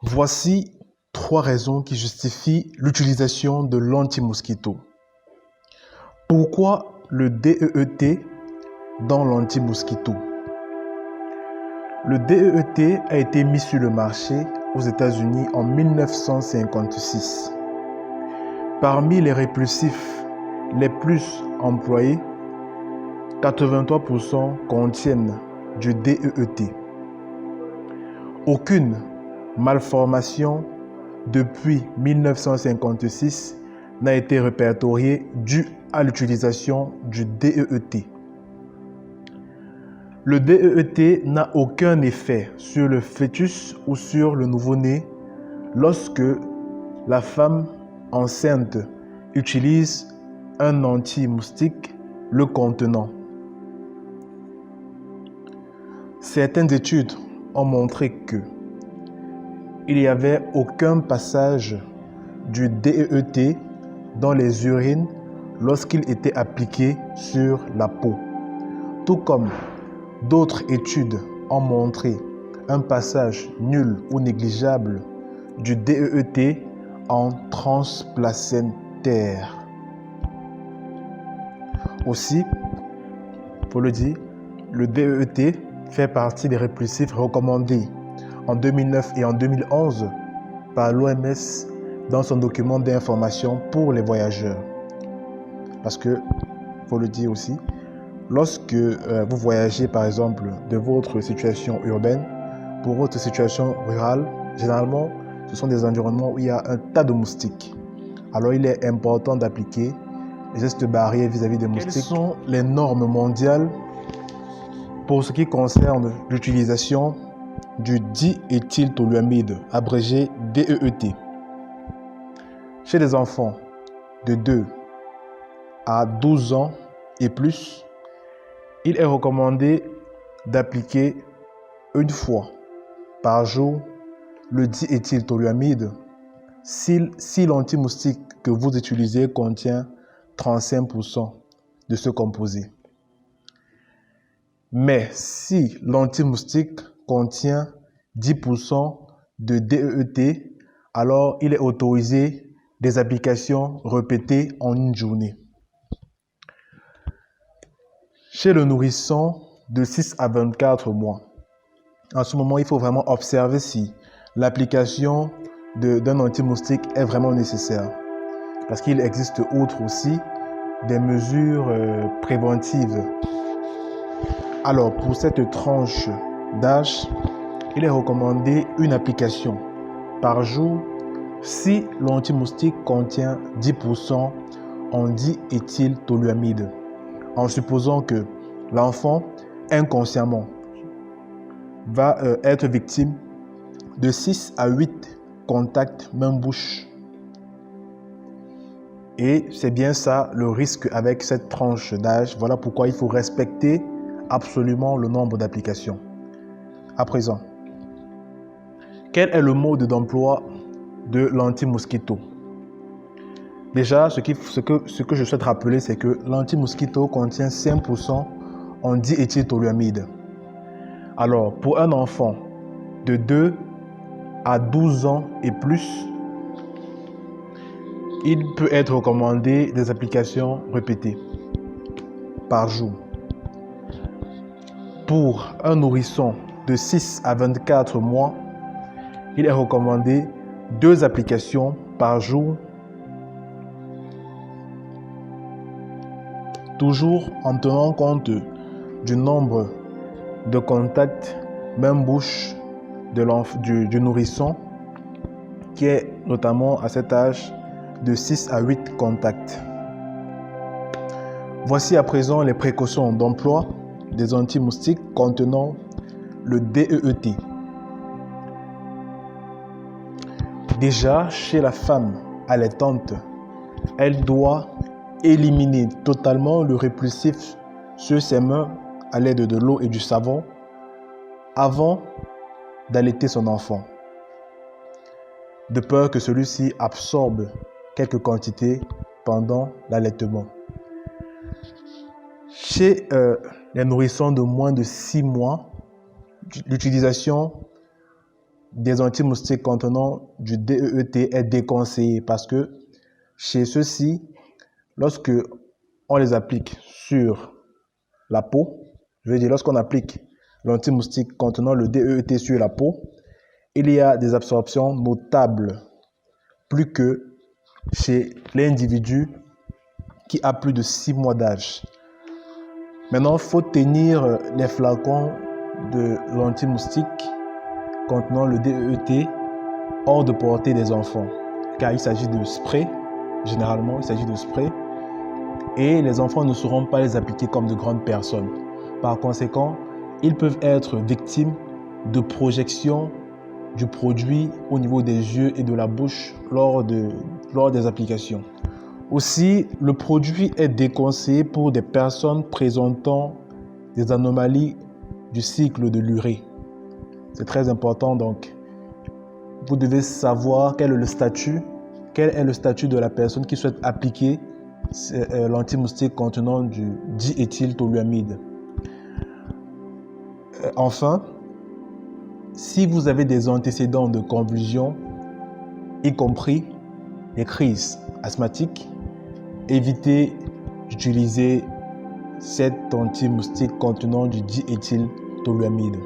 Voici 3 raisons qui justifient l'utilisation de l'anti-mosquito. Pourquoi le DEET dans l'anti-mosquito? Le DEET a été mis sur le marché aux États-Unis en 1956. Parmi les répulsifs les plus employés, 83% contiennent du DEET. Aucune malformation depuis 1956 n'a été répertoriée due à l'utilisation du DEET. Le DEET n'a aucun effet sur le fœtus ou sur le nouveau-né lorsque la femme enceinte utilise un anti-moustique le contenant. Certaines études ont montré que il n'y avait aucun passage du DEET dans les urines lorsqu'il était appliqué sur la peau. Tout comme d'autres études ont montré un passage nul ou négligeable du DEET en transplacentaire. Aussi, pour le dire, le DEET fait partie des répulsifs recommandés en 2009 et en 2011 par l'OMS dans son document d'information pour les voyageurs. Parce que, faut le dire aussi, lorsque vous voyagez par exemple de votre situation urbaine pour votre situation rurale, généralement, ce sont des environnements où il y a un tas de moustiques. Alors, il est important d'appliquer les gestes barrières vis-à-vis des moustiques. Quelles sont les normes mondiales pour ce qui concerne l'utilisation du diéthyltoluamide, abrégé DEET? Chez les enfants de 2 à 12 ans et plus, il est recommandé d'appliquer une fois par jour le diéthyltoluamide si l'anti-moustique que vous utilisez contient 35% de ce composé. Mais si l'anti-moustique contient 10% de DEET, alors il est autorisé des applications répétées en une journée. Chez le nourrisson de 6 à 24 mois, en ce moment, il faut vraiment observer si l'application d'un anti-moustique est vraiment nécessaire. Parce qu'il existe outre aussi des mesures préventives. Alors, pour cette tranche d'âge, il est recommandé une application par jour si l'anti-moustique contient 10% en diéthyltoluamide, en supposant que l'enfant, inconsciemment, va être victime de 6 à 8 contacts main-bouche. Et c'est bien ça le risque avec cette tranche d'âge. Voilà pourquoi il faut respecter absolument le nombre d'applications. À présent, quel est le mode d'emploi de l'anti-mosquito? Déjà, ce que je souhaite rappeler, c'est que l'anti-mosquito contient 5% en diéthyltoluamide. Alors, pour un enfant de 2 à 12 ans et plus, il peut être recommandé des applications répétées par jour. Pour un nourrisson de 6 à 24 mois, il est recommandé 2 applications par jour, toujours en tenant compte du nombre de contacts main-bouche du nourrisson, qui est notamment à cet âge de 6 à 8 contacts. Voici à présent les précautions d'emploi des anti-moustiques contenant le DEET. Déjà, chez la femme allaitante, elle doit éliminer totalement le répulsif sur ses mains à l'aide de l'eau et du savon avant d'allaiter son enfant, de peur que celui-ci absorbe quelques quantités pendant l'allaitement. Chez les nourrissons de moins de 6 mois, l'utilisation des anti-moustiques contenant du DEET est déconseillé parce que chez ceux-ci, lorsque on les applique sur la peau, je veux dire lorsqu'on applique l'anti-moustique contenant le DEET sur la peau, il y a des absorptions notables, plus que chez l'individu qui a plus de 6 mois d'âge. Maintenant, il faut tenir les flacons de l'anti-moustique contenant le DEET hors de portée des enfants, car il s'agit de spray, généralement il s'agit de spray, et les enfants ne sauront pas les appliquer comme de grandes personnes. Par conséquent, ils peuvent être victimes de projections du produit au niveau des yeux et de la bouche lors des applications. Aussi, le produit est déconseillé pour des personnes présentant des anomalies du cycle de l'urée. C'est très important, donc vous devez savoir quel est le statut de la personne qui souhaite appliquer l'anti-moustique contenant du diéthyltoluamide. Enfin, si vous avez des antécédents de convulsions, y compris les crises asthmatiques, évitez d'utiliser cet anti-moustique contenant du diéthyltoluamide.